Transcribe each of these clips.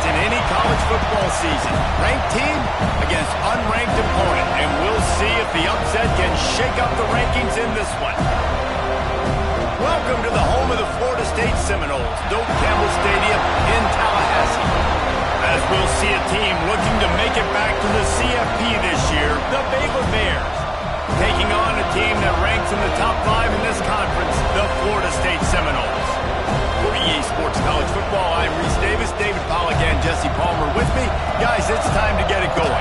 in any college football season. Ranked team against unranked opponent, and we'll see if the upset can shake up the rankings in this one. Welcome to the home of the Florida State Seminoles, Doak Campbell Stadium in Tallahassee. As we'll see a team looking to make it back to the CFP this year, the Baylor Bears, taking on a team that ranks in the top 5 in this conference, the Florida State Seminoles. For EA Sports College Football, I'm Reese Davis, David Pollack, and Jesse Palmer with me. Guys, it's time to get it going.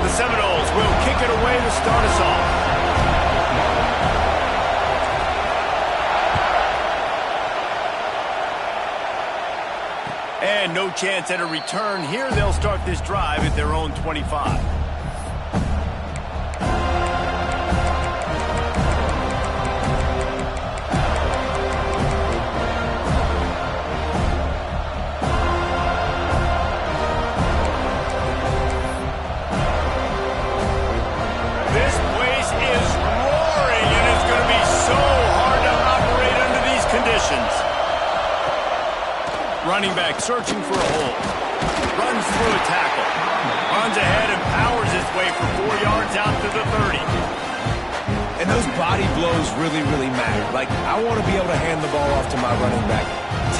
The Seminoles will kick it away to start us off. And no chance at a return here. They'll start this drive at their own 25. This place is roaring, and it's going to be so hard to operate under these conditions. Running back searching for a hole. Runs through a tackle. Runs ahead and powers his way for 4 yards out to the 30. And those body blows really, really matter. Like, I want to be able to hand the ball off to my running back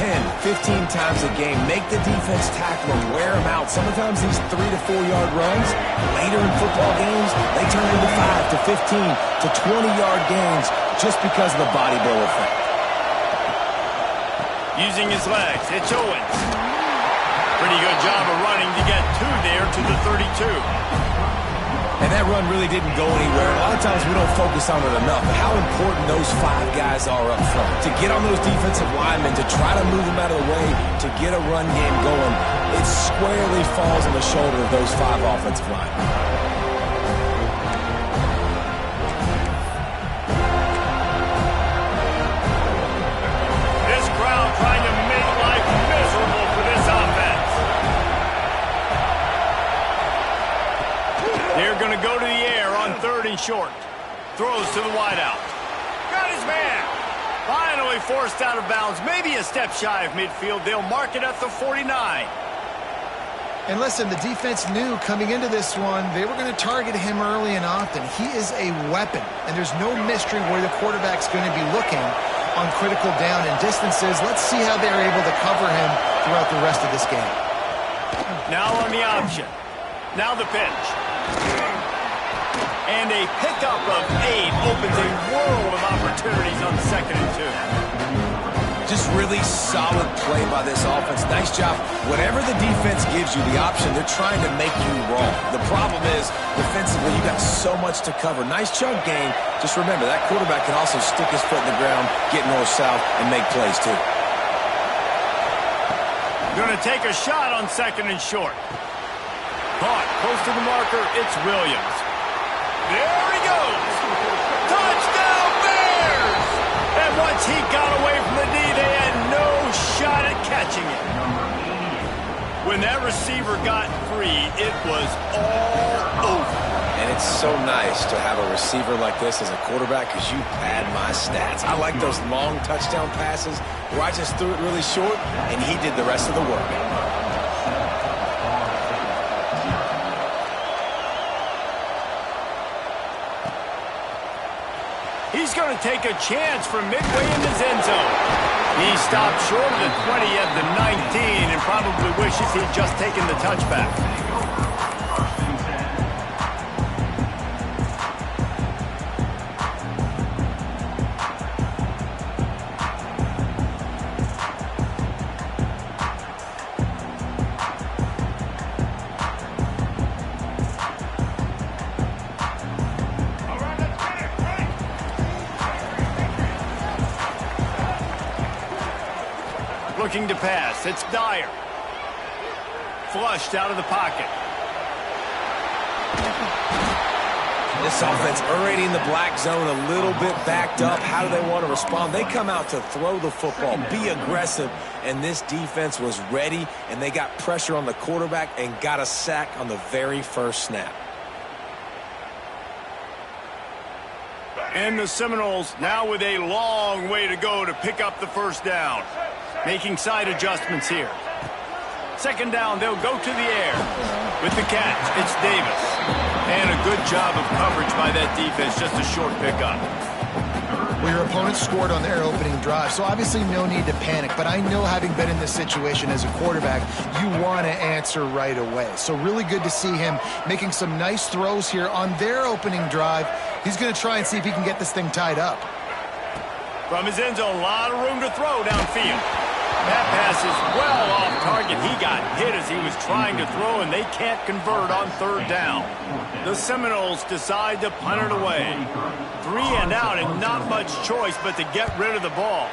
10, 15 times a game. Make the defense tackle him, wear him out. Sometimes these 3 to 4 yard runs, later in football games, they turn into 5 to 15 to 20 yard gains just because of the body blow effect. Using his legs, it's Owens. Pretty good job of running to get 2 there to the 32. And that run really didn't go anywhere. A lot of times we don't focus on it enough, but how important those 5 guys are up front. To get on those defensive linemen, to try to move them out of the way, to get a run game going, it squarely falls on the shoulder of those 5 offensive linemen. Trying to make life miserable for this offense. They're going to go to the air on 3rd and short. Throws to the wideout. Got his man. Finally forced out of bounds. Maybe a step shy of midfield. They'll mark it at the 49. And listen, the defense knew coming into this one, they were going to target him early and often. He is a weapon, and there's no mystery where the quarterback's going to be looking on critical down and distances. Let's see how they're able to cover him throughout the rest of this game. Now on the option. Now the pitch. And a pickup of 8 opens a world of opportunities on 2nd and 2. Just really solid play by this offense. Nice job. Whatever the defense gives you the option, they're trying to make you wrong. The problem is, defensively, you got so much to cover. Nice chunk gain. Just remember, that quarterback can also stick his foot in the ground, get north-south, and make plays, too. Going to take a shot on 2nd and short. Caught close to the marker. It's Williams. There he goes. Touchdown, Bears! And once he got away from the D, they had no shot at catching it. When that receiver got free, it was all over. And it's so nice to have a receiver like this as a quarterback because you pad my stats. I like those long touchdown passes where I just threw it really short and he did the rest of the work. He's going to take a chance from midway in his end zone. He stopped short of the 20 at the 19 and probably wishes he'd just taken the touchback. Looking to pass. It's Dyer. Flushed out of the pocket. This offense already in the black zone, a little bit backed up. How do they want to respond? They come out to throw the football, be aggressive, and this defense was ready, and they got pressure on the quarterback and got a sack on the very first snap. And the Seminoles now with a long way to go to pick up the first down. Making side adjustments here. Second down, they'll go to the air. With the catch, it's Davis. And a good job of coverage by that defense, just a short pickup. Well, your opponent scored on their opening drive, so obviously no need to panic. But I know, having been in this situation as a quarterback, you want to answer right away. So really good to see him making some nice throws here on their opening drive. He's going to try and see if he can get this thing tied up. From his end zone, a lot of room to throw downfield. That pass is well off target. He got hit as he was trying to throw, and they can't convert on third down. The Seminoles decide to punt it away. 3 and out, and not much choice but to get rid of the ball.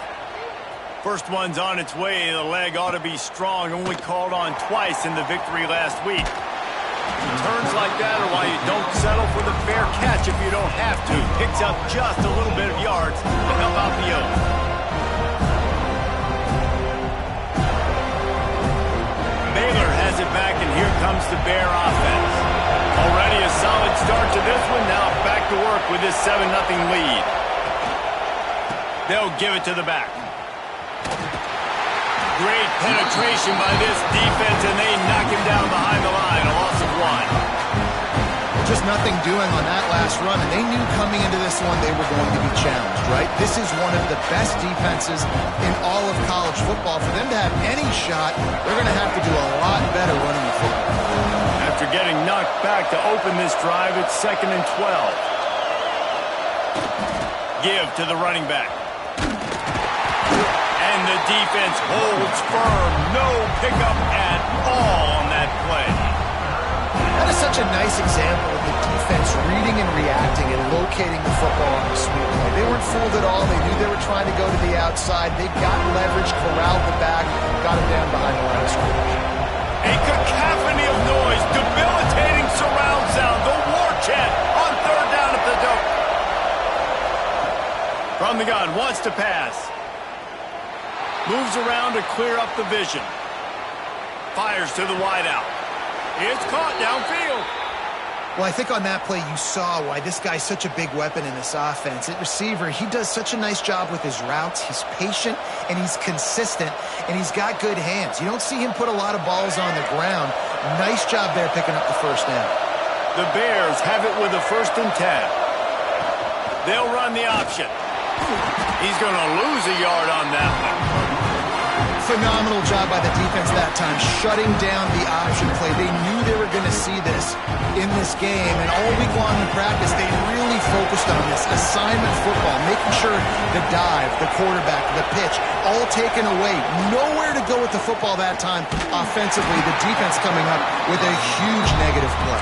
First one's on its way. The leg ought to be strong. Only called on twice in the victory last week. Turns like that are why you don't settle for the fair catch if you don't have to. Picks up just a little bit of yards to help out the Oaks. Baylor has it back, and here comes the Bear offense. Already a solid start to this one. Now back to work with this 7-0 lead. They'll give it to the back. Great penetration by this defense, and they knock him down behind the line. A loss of 1. Just nothing doing on that last run, and they knew coming into this one they were going to be challenged, right? This is one of the best defenses in all of college football. For them to have any shot, they're going to have to do a lot better running the football. After getting knocked back to open this drive, it's 2nd and 12. Give to the running back. And the defense holds firm. No pickup at all on that play. That is such a nice example of the defense reading and reacting and locating the football on the sweep play. They weren't fooled at all. They knew they were trying to go to the outside. They got leverage, corralled the back, got him down behind the line of scrimmage. A cacophony of noise, debilitating surround sound, the war chant on third down at the dope. From the gun, wants to pass. Moves around to clear up the vision. Fires to the wideout. It's caught downfield. Well, I think on that play you saw why this guy's such a big weapon in this offense. At receiver, he does such a nice job with his routes. He's patient, and he's consistent, and he's got good hands. You don't see him put a lot of balls on the ground. Nice job there picking up the first down. The Bears have it with a 1st and 10. They'll run the option. He's going to lose a yard on that one. Phenomenal job by the defense that time, shutting down the option play. They knew they were going to see this in this game, and all week long in practice, they really focused on this assignment football, making sure the dive, the quarterback, the pitch, all taken away. Nowhere to go with the football that time offensively. The defense coming up with a huge negative play.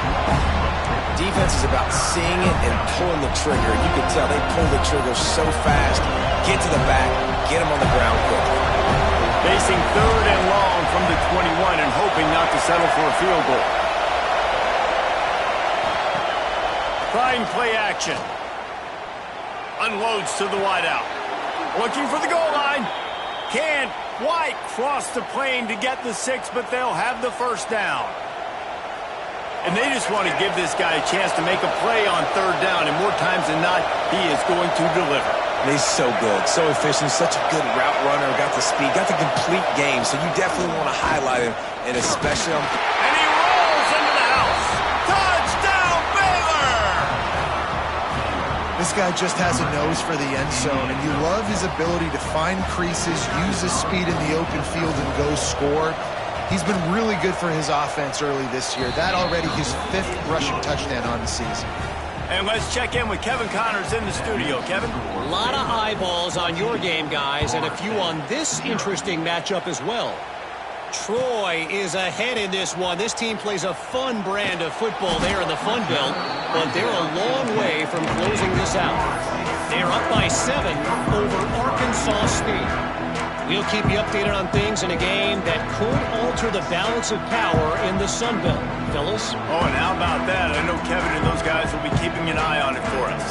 Defense is about seeing it and pulling the trigger. You can tell they pull the trigger so fast, get to the back, get them on the ground quickly. Facing 3rd and long from the 21 and hoping not to settle for a field goal. Trying play action. Unloads to the wideout. Looking for the goal line. Can't quite cross the plane to get the 6, but they'll have the first down. And they just want to give this guy a chance to make a play on third down, and more times than not, he is going to deliver. He's so good, so efficient, such a good route runner, got the speed, got the complete game, so you definitely want to highlight him, and especially on... And he rolls into the house. Touchdown, Baylor! This guy just has a nose for the end zone, and you love his ability to find creases, use his speed in the open field, and go score. He's been really good for his offense early this year. That already his 5th rushing touchdown on the season. And let's check in with Kevin Connors in the studio. Kevin? A lot of eyeballs on your game, guys, and a few on this interesting matchup as well. Troy is ahead in this one. This team plays a fun brand of football there in the Fun Belt, but they're a long way from closing this out. They're up by 7 over Arkansas State. We'll keep you updated on things in a game that could alter the balance of power in the Sun Belt. Fellas? Oh, and how about that? I know Kevin and those guys will be keeping an eye on it for us.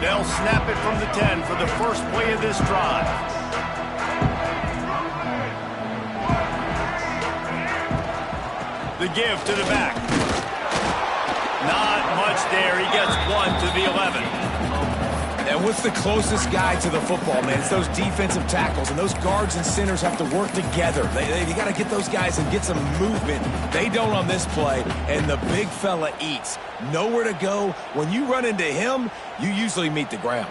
They'll snap it from the 10 for the first play of this drive. The give to the back. Not much there. He gets one to the 11. And what's the closest guy to the football, man? It's those defensive tackles, and those guards and centers have to work together. You got to get those guys and get some movement. They don't on this play, and the big fella eats. Nowhere to go. When you run into him, you usually meet the ground.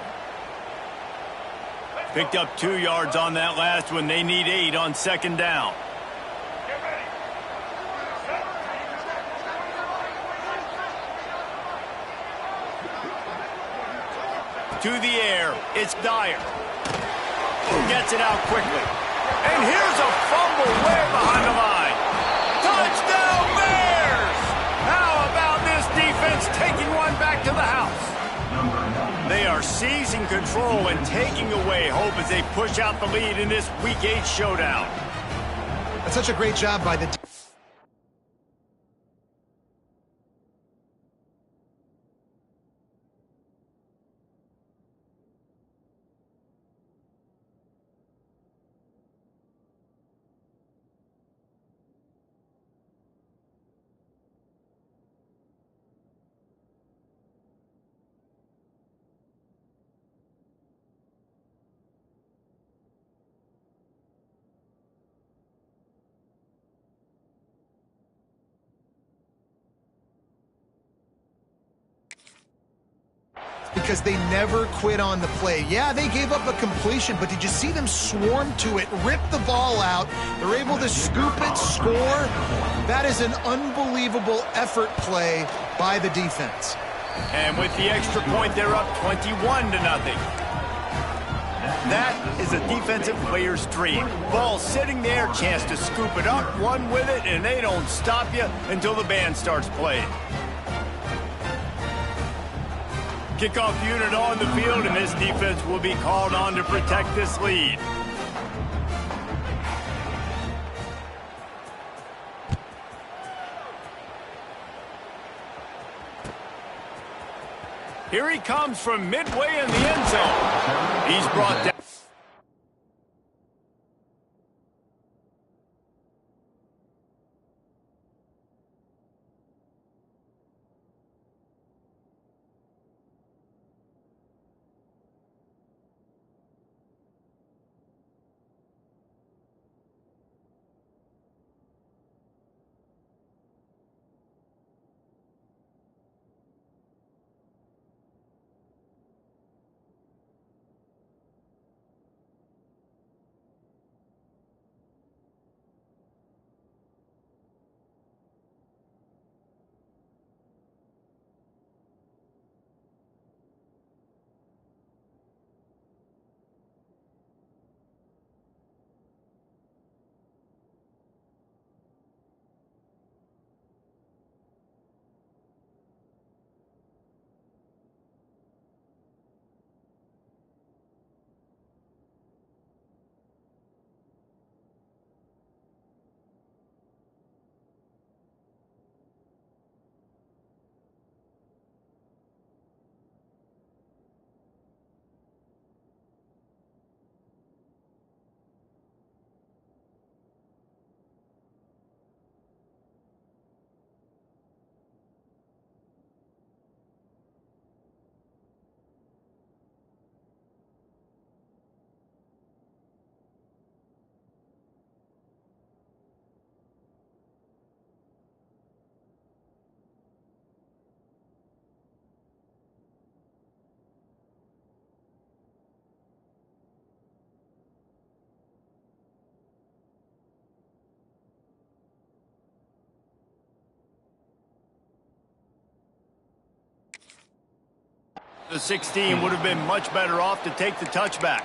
Picked up 2 yards on that last one. They need 8 on second down. To the air, it's Dyer. Gets it out quickly. And here's a fumble way behind the line. Touchdown Bears! How about this defense taking one back to the house? They are seizing control and taking away hope as they push out the lead in this Week 8 showdown. That's such a great job by the because they never quit on the play. Yeah, they gave up a completion, but did you see them swarm to it, rip the ball out? They're able to scoop it, score. That is an unbelievable effort play by the defense. And with the extra point, they're up 21-0. That is a defensive player's dream. Ball sitting there, chance to scoop it up, run with it, and they don't stop you until the band starts playing. Kickoff unit on the field, and this defense will be called on to protect this lead. Here he comes from midway in the end zone. He's brought down. The 16 would have been much better off to take the touchback.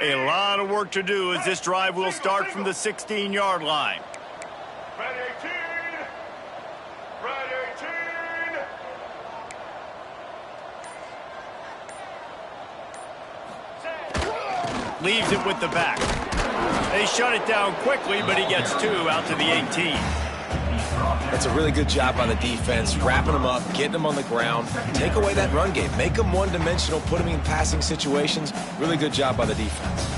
A lot of work to do as this drive will start from the 16-yard line. Red 18. Red 18. Leaves it with the back. They shut it down quickly, but he gets 2 out to the 18. That's a really good job by the defense, wrapping them up, getting them on the ground. Take away that run game. Make them one-dimensional, put them in passing situations. Really good job by the defense.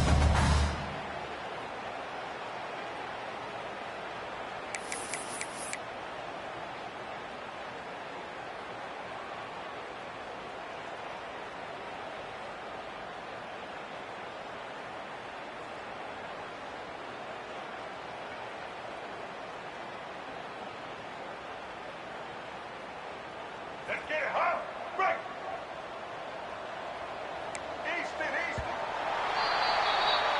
Let's get it, huh? Right. Easton.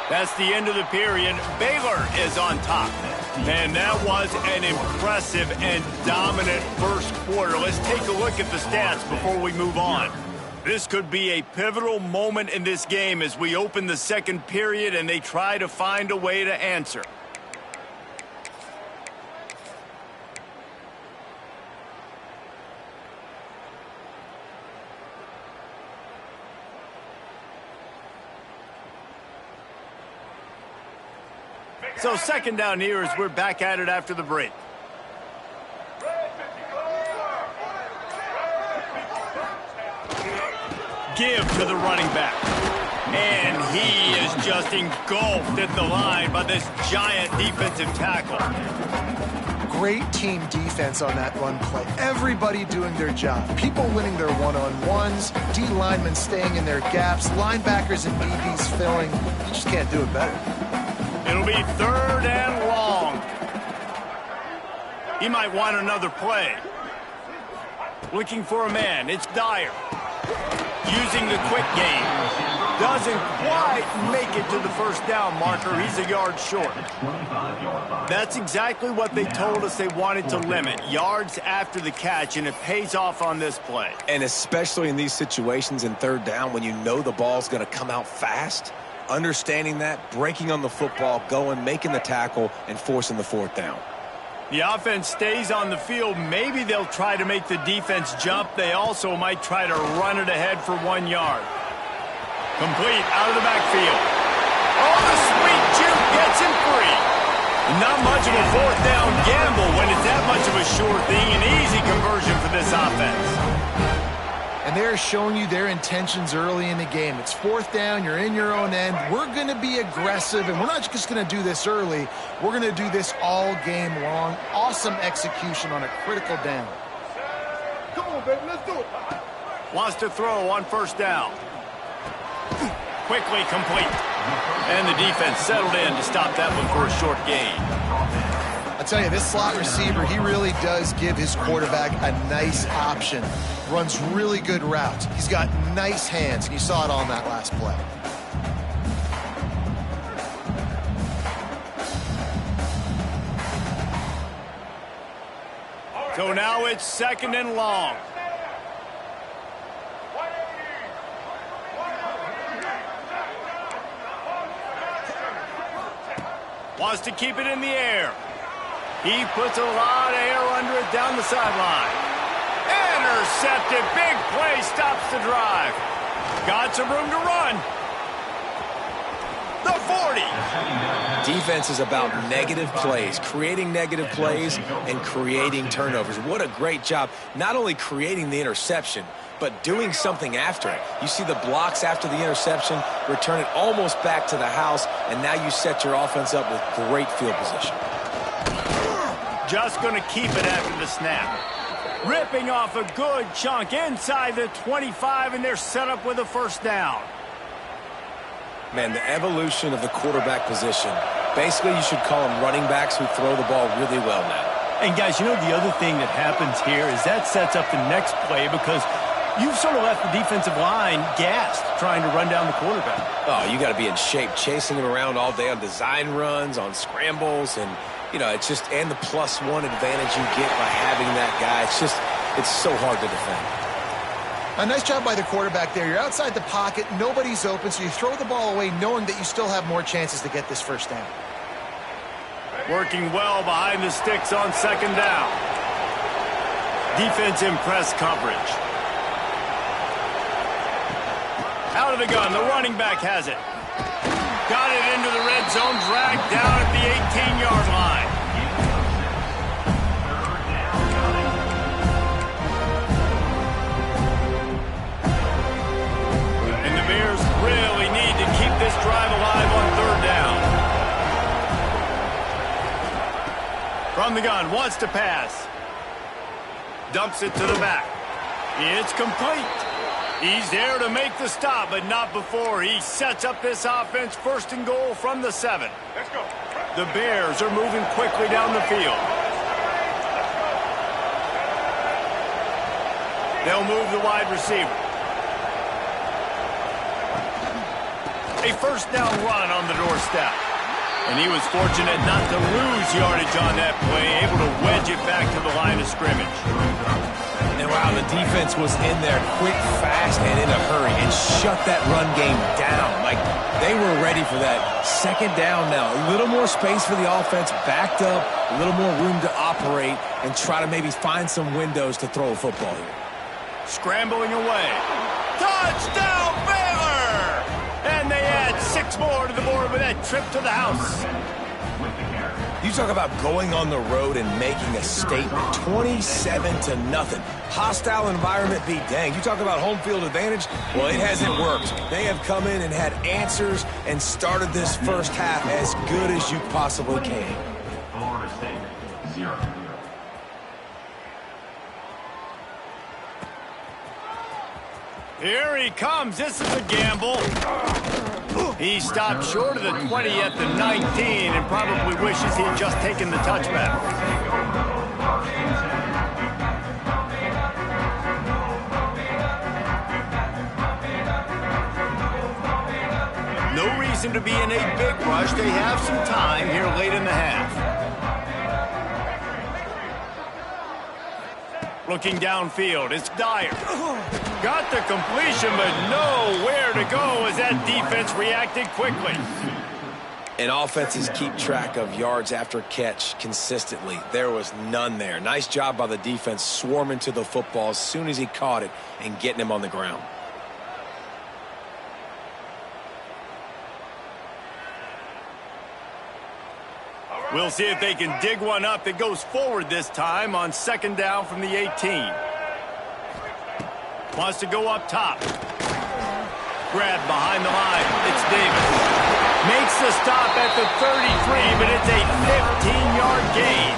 That's the end of the period. Baylor is on top. Man, that was an impressive and dominant first quarter. Let's take a look at the stats before we move on. This could be a pivotal moment in this game as we open the second period and they try to find a way to answer. So second down here as we're back at it after the break. Give to the running back. And he is just engulfed at the line by this giant defensive tackle. Great team defense on that run play. Everybody doing their job. People winning their one-on-ones, D linemen staying in their gaps, linebackers and DBs filling. You just can't do it better. It'll be third and long. He might want another play. Looking for a man. It's Dyer. Using the quick game. Doesn't quite make it to the first down marker. He's a yard short. That's exactly what they told us they wanted to limit. Yards after the catch, and it pays off on this play. And especially in these situations in third down when you know the ball's going to come out fast, understanding that, breaking on the football, going, making the tackle, and forcing the fourth down. The offense stays on the field. Maybe they'll try to make the defense jump. They also might try to run it ahead for 1 yard. Complete out of the backfield. Oh, the sweet juke gets him free. Not much of a fourth down gamble when it's that much of a sure thing. An easy conversion for this offense. And they're showing you their intentions early in the game. It's fourth down, you're in your own end. We're going to be aggressive, and we're not just going to do this early. We're going to do this all game long. Awesome execution on a critical down. Come on, baby, let's do it. Wants to throw on first down. Quickly complete. And the defense settled in to stop that one for a short gain. I tell you, this slot receiver, he really does give his quarterback a nice option. Runs really good routes. He's got nice hands, and you saw it on that last play. So now it's second and long. Wants to keep it in the air. He puts a lot of air under it down the sideline. Intercepted. Big play stops the drive. Got some room to run. The 40. Defense is about negative plays, creating negative plays and creating turnovers. What a great job, not only creating the interception, but doing something after it. You see the blocks after the interception, return it almost back to the house, and now you set your offense up with great field position. Just going to keep it after the snap. Ripping off a good chunk inside the 25, and they're set up with a first down. Man, the evolution of the quarterback position. Basically, you should call them running backs who throw the ball really well now. And, guys, you know the other thing that happens here is that sets up the next play because you've sort of left the defensive line gassed trying to run down the quarterback. Oh, you got to be in shape, chasing him around all day on design runs, on scrambles, and, you know, it's just, and the +1 advantage you get by having that guy. It's so hard to defend. A nice job by the quarterback there. You're outside the pocket, nobody's open, so you throw the ball away knowing that you still have more chances to get this first down. Working well behind the sticks on second down. Defense in press coverage. Out of the gun, the running back has it. Got it into the red zone, dragged down at the 18-yard line. And the Bears really need to keep this drive alive on third down. From the gun, wants to pass. Dumps it to the back. It's complete. He's there to make the stop, but not before he sets up this offense first and goal from the 7. Let's go. The Bears are moving quickly down the field. They'll move the wide receiver. A first down run on the doorstep. And he was fortunate not to lose yardage on that play, able to wedge it back to the line of scrimmage. And wow, the defense was in there quick, fast, and in a hurry and shut that run game down. Like, they were ready for that. Second down now. A little more space for the offense, backed up, a little more room to operate and try to maybe find some windows to throw a football here. Scrambling away. Touchdown, Baylor! And they add 6 more to the board with that trip to the house. You talk about going on the road and making a statement. 27-0. Hostile environment be dang. You talk about home field advantage. Well, it hasn't worked. They have come in and had answers and started this first half as good as you possibly can. Florida State, 0. Here he comes. This is a gamble. He stopped short of the 20 at the 19 and probably wishes he had just taken the touchback. No reason to be in a big rush. They have some time here late in the half. Looking downfield, it's Dyer. Got the completion, but nowhere to go as that defense reacted quickly. And offenses keep track of yards after catch consistently. There was none there. Nice job by the defense swarming to the football as soon as he caught it and getting him on the ground. We'll see if they can dig one up that goes forward this time on second down from the 18. Wants to go up top. Grabbed behind the line. It's Davis. Makes the stop at the 33, but it's a 15-yard gain.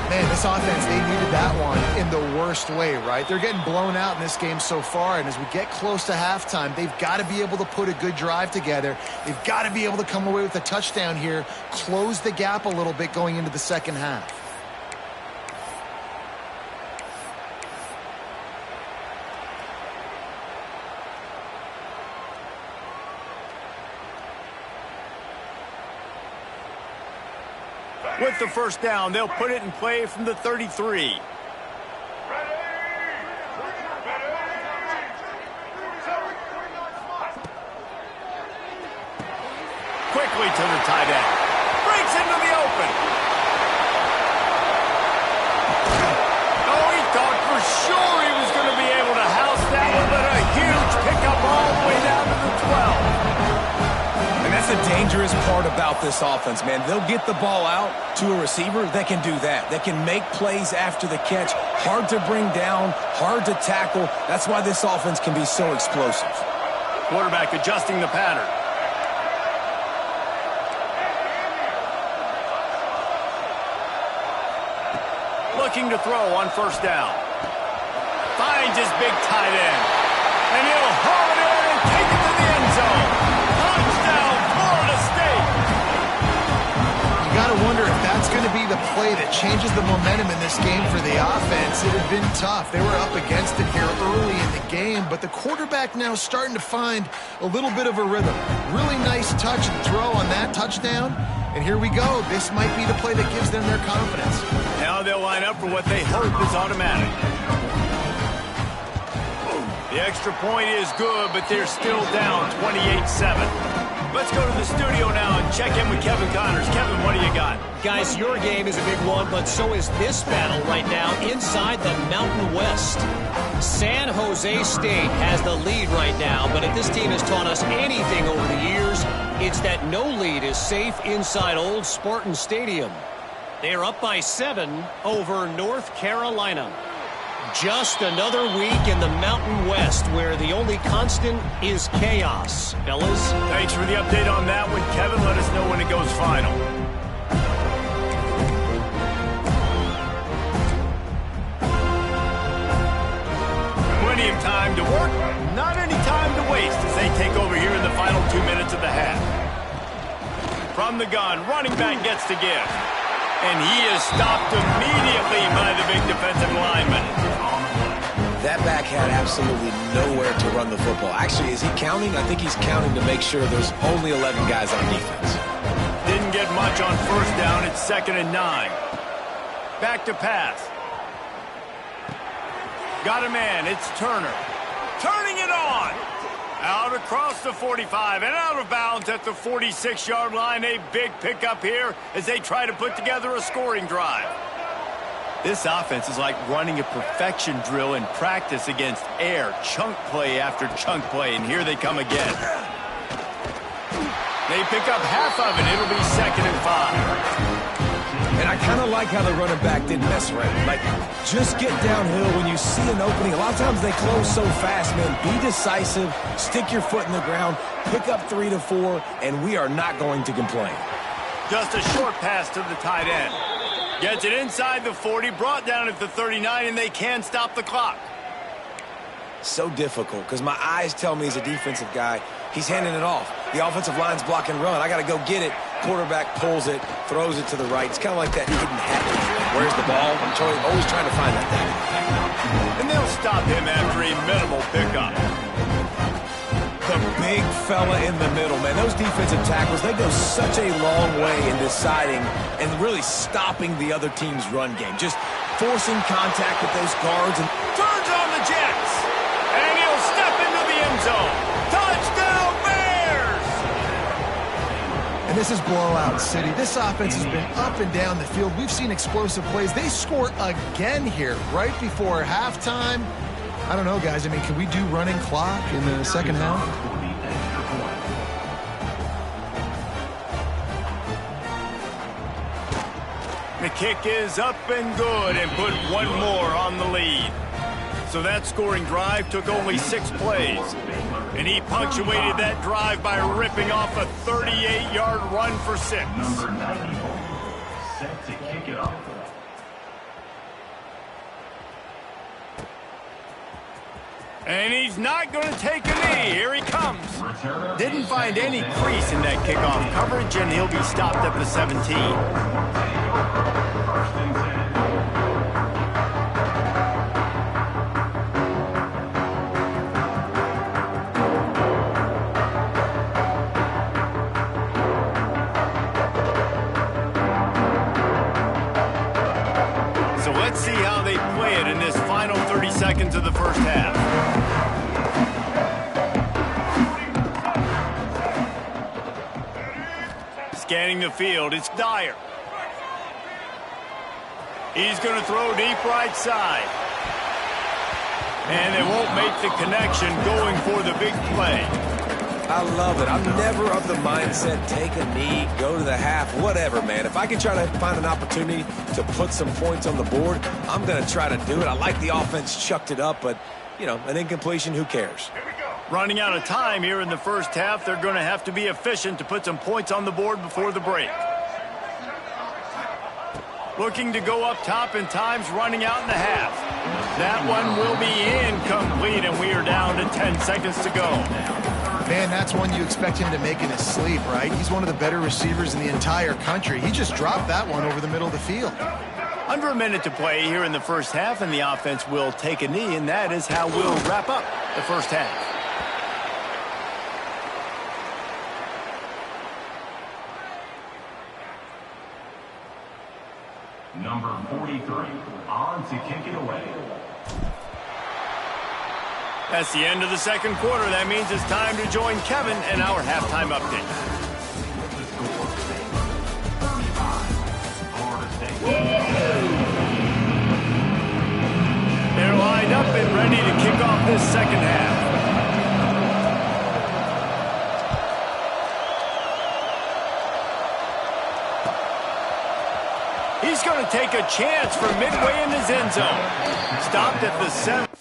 Man, this offense, they needed that one in the worst way, right? They're getting blown out in this game so far, and as we get close to halftime, they've got to be able to put a good drive together. They've got to be able to come away with a touchdown here, close the gap a little bit going into the second half. With the first down, they'll put it in play from the 33. Quickly to the tight end. Breaks into the open. Oh, he thought for sure he was going to be able to house that one, but a huge pickup all the way down to the 12. And that's the dangerous part about this offense, man. They'll get the ball out to a receiver that can do that. That can make plays after the catch. Hard to bring down, hard to tackle. That's why this offense can be so explosive. Quarterback adjusting the pattern. Looking to throw on first down. Finds his big tight end. And he'll haul it in and take it to the end zone. Touchdown, Florida State. You got to wonder if that's going to be the play that changes the momentum in this game for the offense. It had been tough. They were up against it here early in the game, but the quarterback now starting to find a little bit of a rhythm. Really nice touch and throw on that touchdown. And here we go. This might be the play that gives them their confidence. Now they'll line up for what they hope is automatic. The extra point is good, but they're still down 28-7. Let's go to the studio now and check in with Kevin Connors. Kevin, what do you got? Guys, your game is a big one, but so is this battle right now inside the Mountain West. San Jose State has the lead right now, but if this team has taught us anything over the years, it's that no lead is safe inside Old Spartan Stadium. They are up by 7 over North Carolina. Just another week in the Mountain West where the only constant is chaos. Fellas? Thanks for the update on that one, Kevin. Let us know when it goes final. Plenty of time to work, not any time to waste as they take over here in the final 2 minutes of the half. From the gun, running back gets to give. And he is stopped immediately by the big defensive lineman. That back had absolutely nowhere to run the football. Actually, is he counting? I think he's counting to make sure there's only 11 guys on defense. Didn't get much on first down. It's 2nd and 9. Back to pass. Got a man. It's Turner. Turning it on. Out across the 45 and out of bounds at the 46-yard line. A big pickup here as they try to put together a scoring drive. This offense is like running a perfection drill in practice against air. Chunk play after chunk play, and here they come again. They pick up half of it. It'll be 2nd and 5. And I kind of like how the running back didn't mess around. Like, just get downhill when you see an opening. A lot of times they close so fast, man. Be decisive, stick your foot in the ground, pick up 3 to 4, and we are not going to complain. Just a short pass to the tight end. Gets it inside the 40, brought down at the 39, and they can stop the clock. So difficult because my eyes tell me he's a defensive guy. He's handing it off. The offensive line's block and run. I got to go get it. Quarterback pulls it, throws it to the right. It's kind of like that hidden habit. Where's the ball? I'm always trying to find that thing. And they'll stop him after a minimal pickup. The big fella in the middle, man. Those defensive tackles, they go such a long way in deciding and really stopping the other team's run game. Just forcing contact with those guards. And turns on the Jets. And he'll step into the end zone. Touchdown, Bears! And this is blowout city. This offense has been up and down the field. We've seen explosive plays. They score again here right before halftime. I don't know, guys. I mean, can we do running clock in the second half? The kick is up and good and put one more on the lead. So that scoring drive took only 6 plays. And he punctuated that drive by ripping off a 38-yard run for 6. Number 94, set to kick it off. And he's not going to take a knee. Here he comes. Didn't find any crease in that kickoff coverage, and he'll be stopped at the 17. So let's see how they play it in this final 30 seconds of the first half. Scanning the field, it's Dyer. He's going to throw deep right side. And they won't make the connection going for the big play. I love it. I'm never of the mindset, take a knee, go to the half, whatever, man. If I can try to find an opportunity to put some points on the board, I'm going to try to do it. I like the offense chucked it up, but, you know, an incompletion, who cares? Running out of time here in the first half, they're going to have to be efficient to put some points on the board before the break. Looking to go up top in times, running out in the half. That one will be incomplete, and we are down to 10 seconds to go. Man, that's one you expect him to make in his sleep, right? He's one of the better receivers in the entire country. He just dropped that one over the middle of the field. Under a minute to play here in the first half, and the offense will take a knee, and that is how we'll wrap up the first half. Number 43, on to kick it away. That's the end of the second quarter. That means it's time to join Kevin in our halftime update. The score, 35, Florida State. They're lined up and ready to kick off this second half. He's going to take a chance from midway in his end zone. Stopped at the 7.